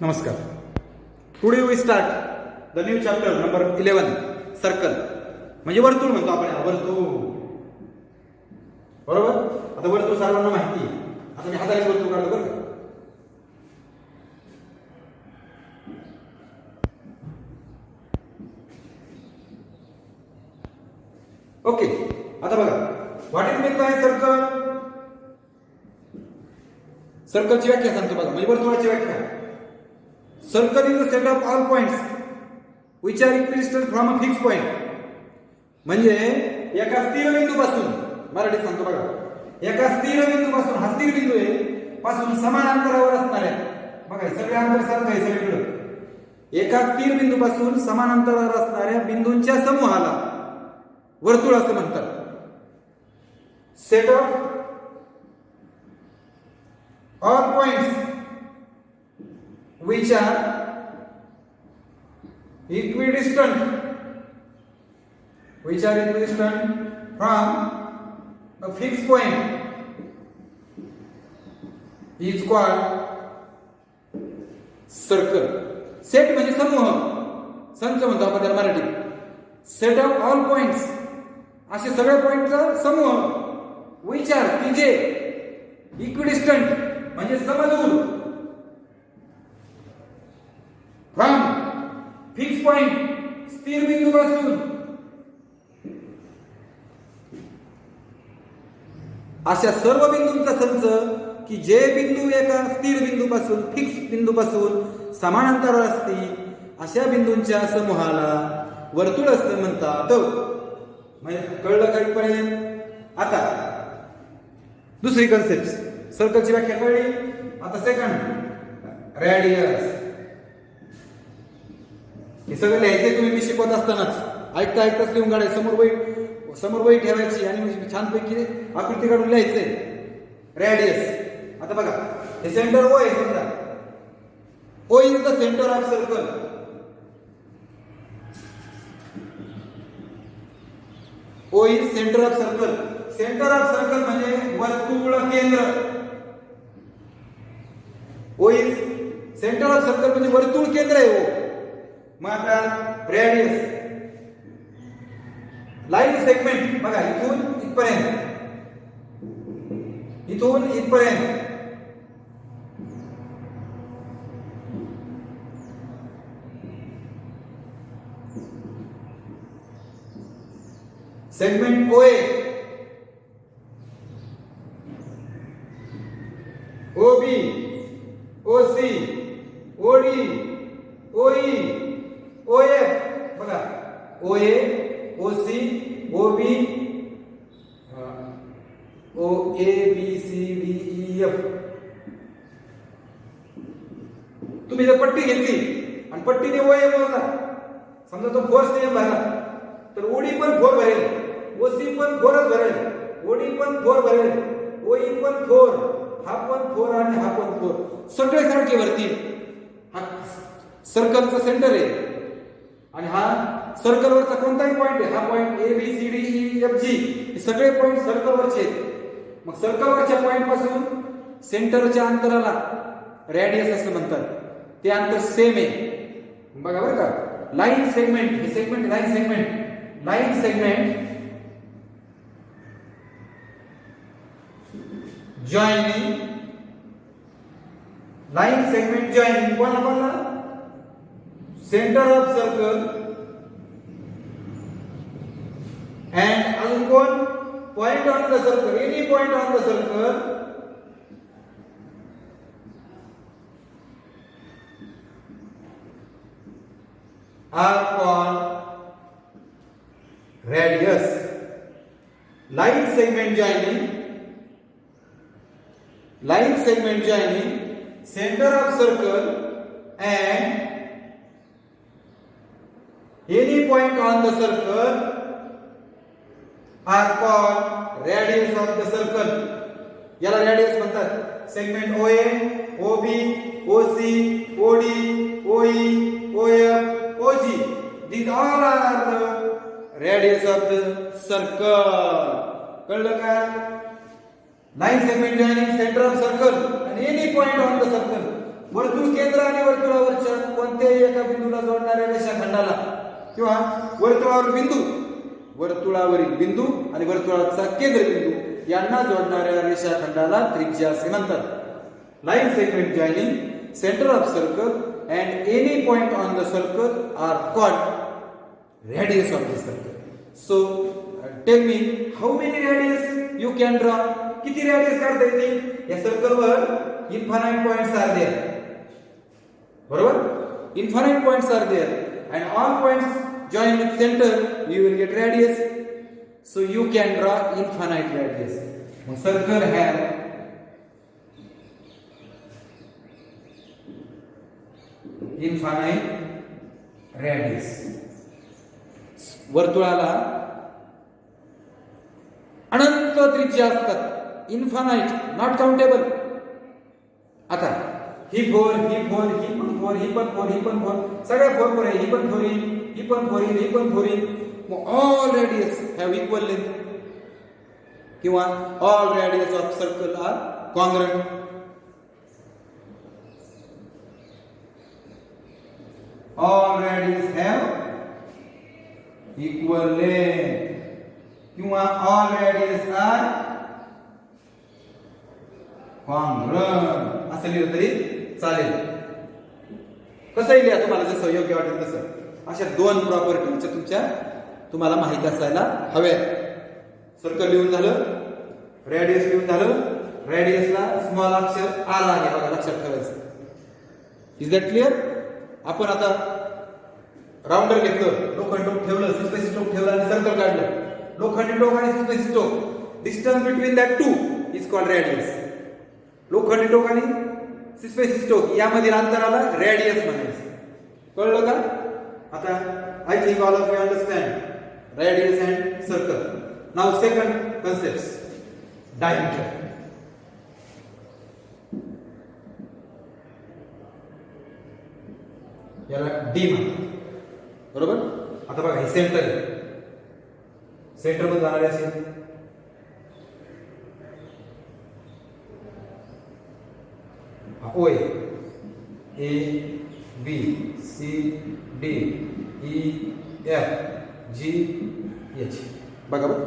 नमस्कार. Today we start the new chapter number 11 circle म्हणजे वर्तुळ म्हणतो आपण याला, वर्तुळ. बरोबर. आता वर्तुळ सर्वांना माहिती आहे. आता मी हाताने वर्तुळ काढतो बरं का. ओके. आता बघा, what is mean by circle. सर्कलची व्याख्या सांगतो बघा, म्हणजे वर्तुळाची व्याख्या. Circle is a set of all points which are equidistant from a fix point. म्हणजे एका स्थिर बिंदूपासून, मराठीत सांगतो बघा, एका स्थिर बिंदूपासून, हा स्थिर बिंदू आहे, पासून समान अंतरावर असणाऱ्या, बघा सगळे अंतर सारखं आहे सगळीकडे, एका स्थिर बिंदूपासून समान अंतरावर असणाऱ्या बिंदूंच्या समूहाला वर्तुळ असं म्हणतात. Set of all points which are equidistant from a fixed point is called circle. Set म्हणजे समूह, संच म्हणतो आपण त्याला मराठीत. सेट ऑफ ऑल पॉइंट्स, असे सगळे पॉइंटचा समूह, which are की जे, इक्विडिस्टंट म्हणजे समदूर, फ्रॉम फिक्स पॉइंट स्थिर बिंदू पासून, अशा सर्व बिंदूंचा संच की जे बिंदू एका स्थिर बिंदू पासून, फिक्स बिंदू पासून समान अंतरावर असतील, अशा बिंदूंच्या समूहाला वर्तुळ असं म्हणतात. म्हणजे कळलं का इथपर्यंत. आता दुसरी कन्सेप्ट, सर्कलची व्याख्या कळली. आता सेकंड, रेडियस. हे सगळं लिहायचंय तुम्ही, मी शिकवत असतानाच ऐकता ऐकताच लिहून काढायचं. समोर वही ठेवायची आणि छानपैकी आकृती काढून लिहायचंय. रेडियस. आता बघा, हे सेंटर ओ आहे समजा. O is the centre of circle. O is centre of circle. Centre of circle म्हणजे वर्तुळ केंद्र. O is centre of circle म्हणजे वर्तुळ केंद्र आहे ओ. मग आता रेडियस, लाईन सेगमेंट, बघा इथून इथपर्यंत, इथून इथपर्यंत, segment O A, O B, O C, O D, O E, O F, बघा O A, O C, O B, O A B C D E F. तुम्ही जर पट्टी घेतली आणि पट्टीने ओ ए मोजला, समजा तो 4 सेम भरला, तर ओडी पण 4 भरेल, ओ सी पण 4च भरेल, ओडी पण 4 भरेल, ओ ई पण 4, हा पण 4 आणि हा पण 4, सगळे सारखे भरतील. हा सर्कलचा सेंटर आहे आणि हा सर्कलवरचा कोणताही पॉइंट आहे, हा point A B C D E F G, हे सगळे पॉइंट सर्कलवरचे आहेत. मग सर्कलवरच्या पॉइंट पासून सेंटरच्या अंतराला रेडियस असं म्हणतात. ते अंतर सेम आहे. बघा बरं का, लाईन सेगमेंट, हे segment line segment, line segment joining, line segment joining कोणाला, सेंटर ऑफ सर्कल and अजून कोण, point on the circle, any point on the circle are called radius. Line segment joining center of circle and any point on the circle are called radius of the circle. याला radius म्हणतात. Segment O A, O B, O C, O D, O E, O F, O G, these all are the radius of the circle. कळलं का? Line segment joining center of circle and any point on the circle वर्तुळ केंद्र आणि वर्तुळावरच्या कोणत्याही एका बिंदूला जोडणाऱ्या रेषाखंडाला किंवा वर्तुळावरील बिंदू आणि वर्तुळाचा केंद्रबिंदू यांना जोडणाऱ्या रेषाखंडाला त्रिज्या असे म्हणतात. Line segment joining centre of circle and any point on the circle are called radius of the circle. So tell me how many radius you can draw. किती रेडियस काढता येतील या सर्कलवर? Infinite points are there. बरोबर, infinite points are there and all points join with center, you will get radius. So you can draw infinite radius. A circle have infinite radius. वर्तुळाला अनंत त्रिज्या असतात. Infinite, not countable. आता ही 4, ही 4, ही पण 4, ही पण 4, ही पण 4, सगळ्या 4 4 आहे. ही पण 4 येईल, ही पण 4 येईल, ही पण 4 येईल. मग all radius have equal length किंवा all radius of circle are congruent. All radius have equal length किंवा ऑल रेडियस आर कॉन्ग्रुएंट असं लिहिलं तरी चालेल. कसंही लिहा तुम्हाला जसं योग्य वाटेल तसं. अशा दोन प्रॉपर्टी तुम्हाला माहिती असायला हव्या. सर्कल लिहून झालं, रेडियस लिहून झालं. रेडियसला स्मॉल अक्षर आर आहे बघा, लक्षात ठेवायचं. Is that clear? आपण आता राऊंडर घेतलं, लोखंडी टोक ठेवलं, सिस्पेसिस टोक ठेवलं आणि सर्कल काढलं. लोखंडी टोक आणि सिस्पेसिस टोक, distance between that two is called radius. लोखंडी टोक आणि सिस्पेसिस टोक यामधील अंतराला रेडियस म्हणायचं. कळलं का? आता I think all of you understand radius and circle. Now second concepts, diameter. याला D म्हणतात. बरोबर? आता बघा हे सेंटर आहे. सेंटर मध्ये जाणारे असेल O A B C D E F G H. बघा बघ,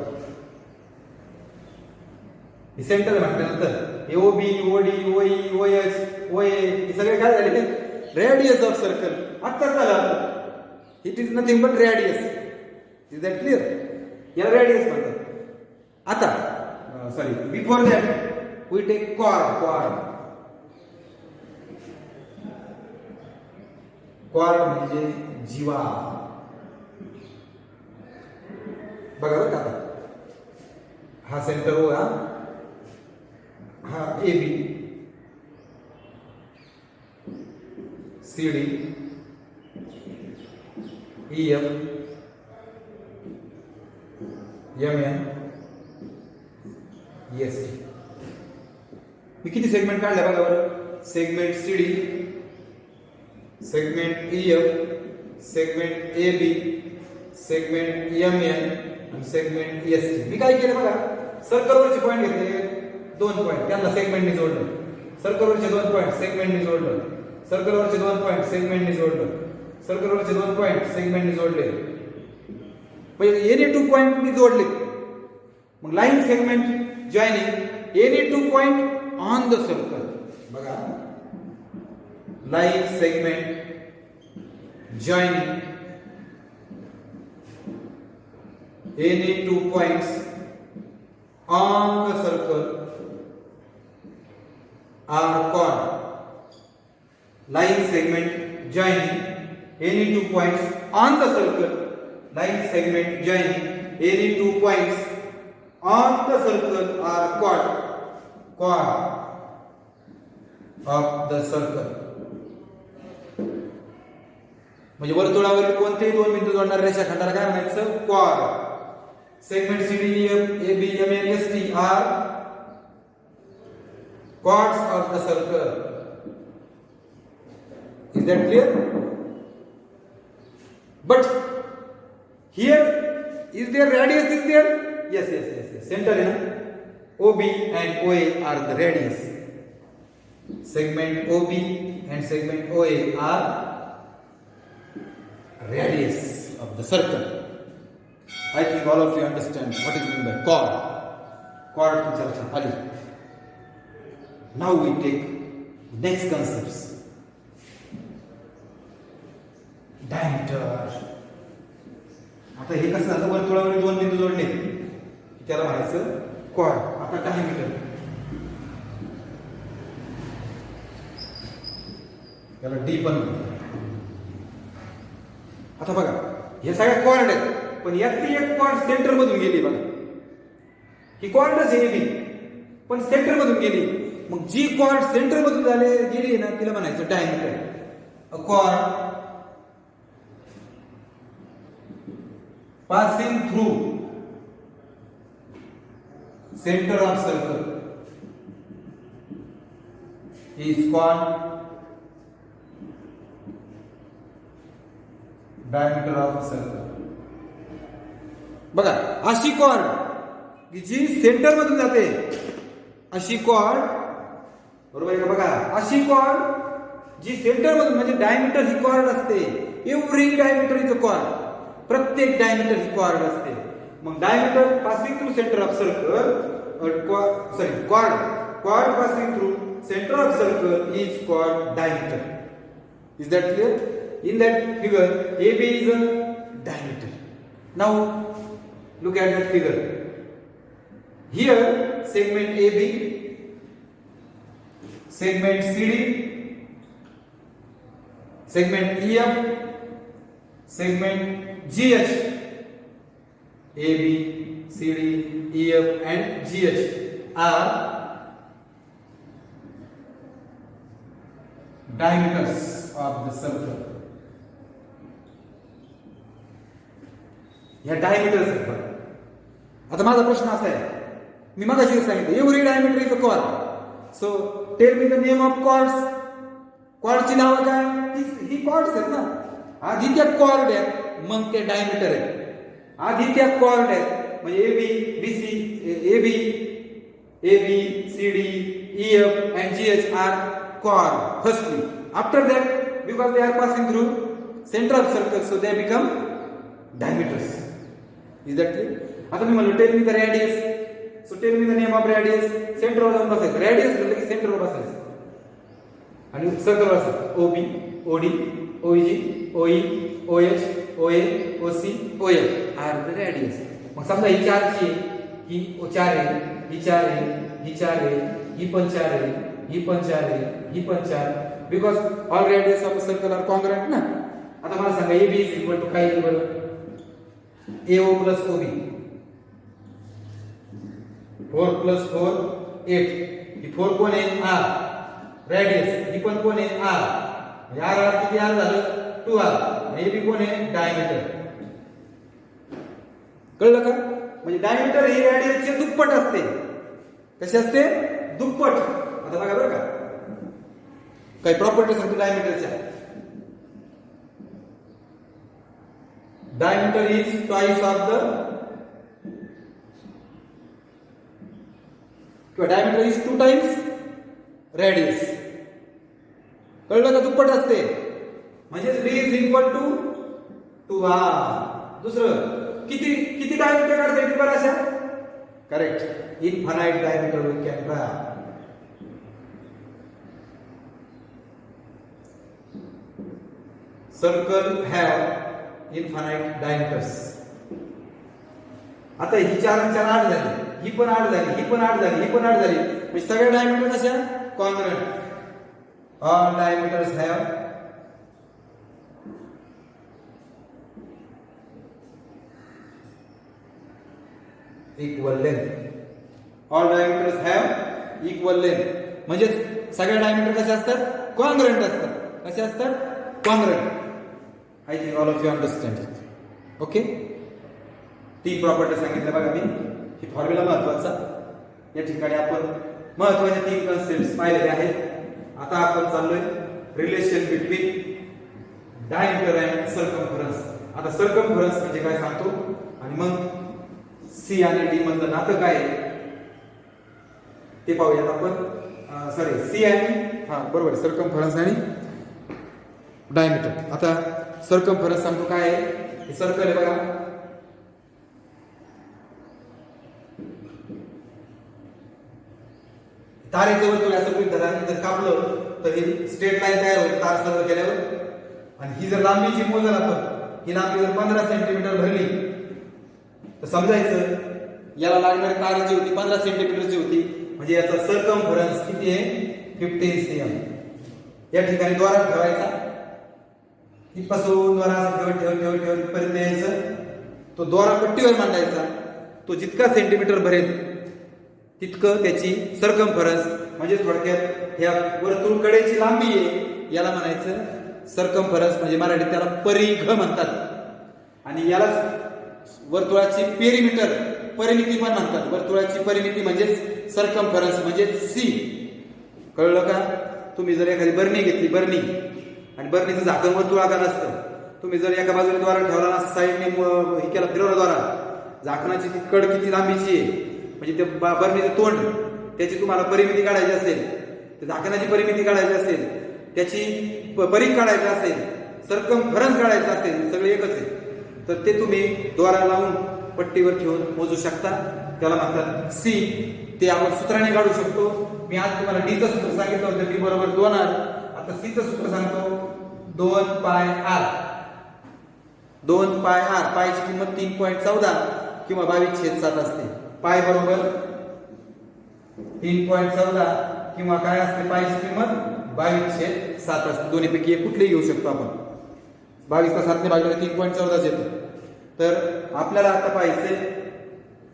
हे सेंटर म्हटल्यानंतर O B O D O E O H O A हे सगळे काय झाले? Radius of circle. आता झालं. It is nothing but radius. Is that clear? या रेडियस म्हणतात. आता sorry, before that we take chord. Chord म्हणजे जीवा. बघा बरं का, हा सेंटर हो, हा A B C D E F M N S T. मी किती सेगमेंट काढले बघा बरं? Segment C D, segment E F, segment A B, segment M N आणि सेगमेंट एस टी. मी काय केलं बघा, सर्कलवरचे पॉईंट घेतले, 2 पॉईंट त्यांना सेगमेंटने जोडलं. सर्कलवरचे 2 पॉईंट सेगमेंटने जोडलं. सर्कलवरचे 2 पॉईंट सेगमेंटने जोडलं. सर्कलवरचे 2 पॉईंट सेगमेंटने जोडले. म्हणजे एनी 2 पॉईंटनी जोडले. मग line segment joining any 2 point on the circle. बघा, line segment joining any 2 points on the circle are called line segment joining any 2 points on the circle. Line segment joining any 2 points on the circle are called chord of the circle. म्हणजे वर्तुळावरील कोणतेही 2 बिंदू जोडणाऱ्या रेषाखंडाला काय म्हणायचं? Chord. Segment C D F A B M N S T R chords of the circle. Is that clear? But here is there radius is there? Yes. Center OB and OA are the radius. segment OB and segment OA are radius of the circle. I think all of you understand what is meant by chord. Chord तुमच्या लक्षात आली. Now we take next concepts. Diameter. आता हे कसं झालं, वर्तुळावर दोन बिंदू जोडले त्याला म्हणायचं chord. आता diameter याला डी पण म्हणतात. आता बघा हे सगळ्या कॉर्ड आहेत, पण यातली एक कॉर्ड सेंटर मधून गेली बघा. ही कॉर्डच आहे बी, पण सेंटर मधून गेली. मग जी कॉर्ड सेंटर मधून गेली ना तिला म्हणायचं diameter. A cord passing through centre of circle is called diameter of circle. बघा अशी कॉर्ड जी सेंटर मधून जाते, अशी कॉर्ड, बरोबर आहे का? बघा अशी कॉर्ड जी सेंटर मधून, म्हणजे डायमीटर ही कॉर्ड असते. Every diameter is a cord. प्रत्येक डायमीटर ही कॉर्ड असते. मग diameter passing through centre of circle, cord passing through centre of circle is called diameter. Is that clear? In that figure, AB is a diameter. Now, look at that figure. Here, segment AB, segment CD, segment EF, segment GH, AB, CD, EF, and GH are diameters of the circle. ह्या diameters आहेत. आता माझा प्रश्न असा आहे, मी मगाशी सांगितलं every diameter is a chord. So tell me the name of chords. कॉर्डची नावं काय? ही कॉर्ड्स आहेत ना. आधी त्या कॉर्ड आहेत, मग ते डायमीटर आहेत. आधी त्या कॉर्ड आहेत म्हणजे AB, CD, EF and GH are chord firstly. After that, because they are passing through center of circle, so they become diameters. Is that clear? आता मी म्हणलो tell me the radius. So tell me the name of radius. सेंटरवर जाऊन बसायचं. Radius म्हटलं की सेंटरवर बसायचं आणि सर्कल असेल OB, OD, OG, OE, OH, OA, OC, OL are the radius. मग समजा ही 4 ची, ही 4 आहे, ही 4 आहे, ही 4 आहे, ही पण 4 आहे, ही पण 4 आहे, ही पण 4. Because all radius of circle are congruent ना. आता मला सांगा AB इज इक्वल टू काय येईल बरं? AO plus OB. 4 प्लस 4 8. ही 4 कोण आहे? R. रेडियस ही पण कोण आहे? R. म्हणजे R किती R झालं? 2R. AB कोण आहे? डायमीटर. कळलं का? म्हणजे डायमीटर ही रेडियसचे दुप्पट असते. कशी असते? दुप्पट. आता बघा बरं का, काही प्रॉपर्टी सांगतो डायमीटरच्या. Diameter is twice of the, diameter is 2 times radius. कळलं का? दुप्पट असते. म्हणजे D is equal to 2R. दुसरं किती डायमीटर काढता येईल बरं अशा? Correct. Infinite diameter we can draw. Circle have infinite diameters. आता ही 4 आणि 4 8 झाली, ही पण 8 झाली, ही पण 8 झाली, ही पण 8 झाली. म्हणजे सगळे डायमीटर कशा? Congruent. All diameters have equal length. All diameters have equal length. म्हणजे सगळे डायमीटर कसे असतात? कॉन्ग्रुएंट असतात. कसे असतात? Congruent. I think all of you understand it. Okay? 3 property सांगितल्या बघा मी. ही फॉर्म्युला महत्वाचा. या ठिकाणी आपण महत्वाचे 3 कन्सेप्ट्स पाहिलेले आहेत. आता आपण चाललोय relation between diameter and circumference. आता सर्कम्फरन्स म्हणजे काय सांगतो आणि मग C आणि D मधलं नातं काय ते पाहूयात आपण. C आणि हा बरोबर आहे, सर्कमफरन्स आणि डायमीटर. आता सर्कमफरन्स सांगतो काय आहे. हे सर्कल आहे बघा, तारेचं वर्तुळ असं गृहीत धरा. जर कापलं तर ही स्ट्रेट लाईन तयार होईल तार सरळ केल्यावर. आणि ही जर लांबीची मोजल आपण, ही लांबी जर 15 सेंटीमीटर भरली तर समजायचं याला लागणारी तार जी होती 15 सेंटीमीटरची होती, म्हणजे याचा सर्कमफरन्स किती आहे 15 cm. या ठिकाणी द्वारा ठेवायचा, इथपासून द्वारा असं ठेवत पर्यंत यायचं. तो द्वारा पट्टीवर मांडायचा. तो जितका सेंटीमीटर भरेल तितकं त्याची सर्कमफरन्स, म्हणजे थोडक्यात ह्या वर्तुळ कडेची लांबी आहे याला म्हणायचं सर्कमफरन्स, म्हणजे मराठीत त्याला परिघ म्हणतात. आणि याला वर्तुळाची पेरिमीटर, परिमिती पण म्हणतात. वर्तुळाची परिमिती म्हणजेच सर्कमफरन्स म्हणजे सी. कळलं का? तुम्ही जर एखादी बरणी घेतली, बरणी, आणि बरणीचं झाकण वर्तुळाकार असतं. तुम्ही जर एका बाजूने द्वारा ठेवला ना, साईडने हे केला, फिरवला द्वारा, झाकणाची ती कड किती लांबीची आहे, म्हणजे ते बरणीचं तोंड, त्याची तुम्हाला परिमिती काढायची असेल, त्या झाकणाची परिमिती काढायची असेल, त्याची परिघ काढायचं असेल, सर्कमफरन्स काढायचं असेल, सगळे एकच आहे. तर ते तुम्ही द्वारा लावून पट्टीवर ठेवून मोजू शकता. त्याला म्हणतात सी. ते आपण सूत्राने काढू शकतो. मी आज तुम्हाला डीचं सूत्र सांगितलं होतं, डी बरोबर 2r. आता सीचं सूत्र सांगतो, 2πr. 2πr, पायची किंमत 3.14 किंवा 22/7 असते. पाय बरोबर 3.14 किंवा काय असते, पायची किंमत 22/7 असते. दोन्हीपैकी एक कुठलेही घेऊ शकतो आपण. 22 ला 7 ने भागले 3.14 येतो. तर आपल्याला आता पाहायचंय,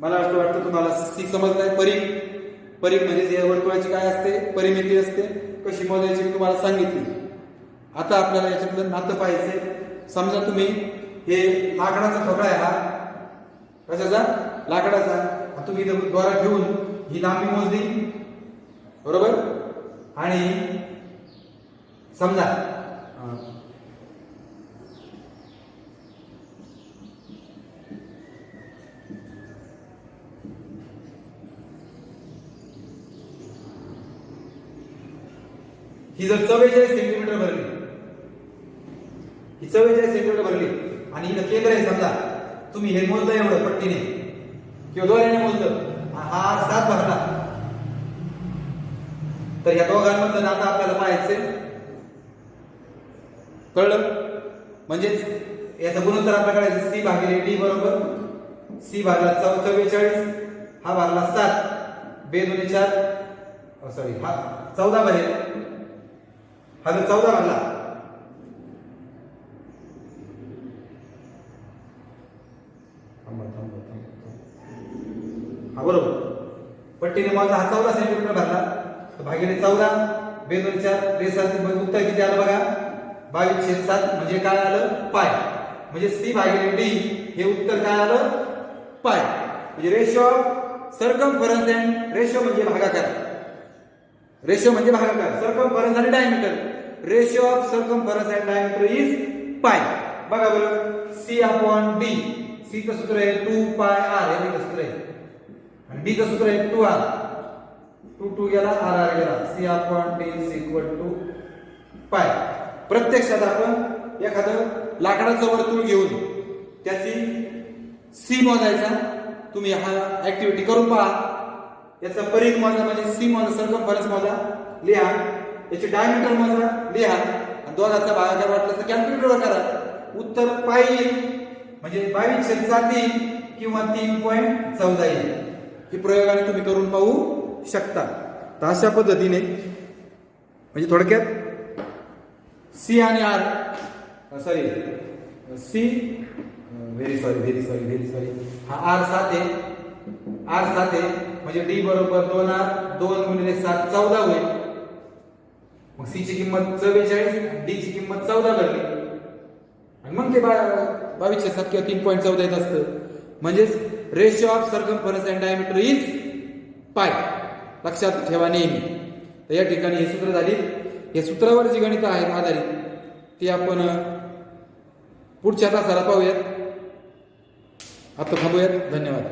मला असं वाटतं तुम्हाला सी समजलंय. परिघ म्हणजे जे वर्तुळाची काय असते, परिमिती असते, कशी मोजायची मी तुम्हाला सांगितली. आता आपल्याला याच्यातलं नातं पाहायचंय. समजा तुम्ही हे लाकडाचा ठोकळा आहे, हा कशाचा, लाकडाचा. तुम्ही द्वारा ठेवून ही लांबी मोजली, बरोबर. आणि समजा ही जर 44 सेंटीमीटर भरली, ही 44 सेंटीमीटर भरली आणि हिला केंद्र आहे, समजा तुम्ही हे मोजलं एवढं पट्टीने किंवा दोऱ्याने मोजलं, हा 7 भरला, तर या दोघांमधलं नातं आपल्याला पाहायचंय. कळलं? म्हणजेच याचा गुणोत्तर आपल्याकडे सी भागिले डी बरोबर सी भरला 44, हा भरला 7, 2 2 4, सॉरी हा 14 भरेल. हा जर 14 भरला, हा बरोबर पट्टीने मोजला, हा 14 सेंटीमीटर भरला, तर भागिले 14, 2 2 4, 2 7, उत्तर किती आलं बघा, 22/7. म्हणजे काय आलं, पाय. म्हणजे सी भागिले डी हे उत्तर काय आलं, पाय. म्हणजे ratio of circumference and ratio म्हणजे भागाकार. रेशो म्हणजे भागाकार, सर्कमफरन्स आणि diameter. Ratio of circumference and diameter is pi. बघा बरं, सी अपॉन डी. सी चं सूत्र आहे 2πr, हे सूत्र आहे. आणि डी चं सूत्र आहे 2r. 2 गेला, r गेला. C upon D is equal to pi. प्रत्यक्षात आपण एखादं लाकडाचं वर्तुळ घेऊन त्याची सी मोजायचा. तुम्ही हा ऍक्टिव्हिटी करून पहा. याचा परिघ मोजा म्हणजे सी मोजा, सर्कमफरन्स मोजा, लिहा. याचे डायमीटर मोजा, लिहा. आणि दोघांचा भागाकार वाटला तर कॅल्क्युलेटरवर करा. उत्तर पाय येईल, म्हणजे 22/7 येईल किंवा 3.14 येईल. ही प्रयोगाने तुम्ही करून पाहू शकता. तर अशा पद्धतीने म्हणजे थोडक्यात सी आणि R, sorry C, very sorry, हा आर 7 आहे. आर 7 आहे म्हणजे डी बरोबर 2r, 2 गुणिले 7 14 होईल. मग सी ची किंमत 44, डी ची किंमत 14 भरली आणि मग ते 22/7 किंवा 3.14 येत असतं. म्हणजेच ratio of circumference and diameter is pi. लक्षात ठेवा नेहमी. तर या ठिकाणी हे सूत्र झाली. या सूत्रावर जी गणितं आहेत आधारित ती आपण पुढच्या तासाला पाहूयात. आता थांबूयात. धन्यवाद.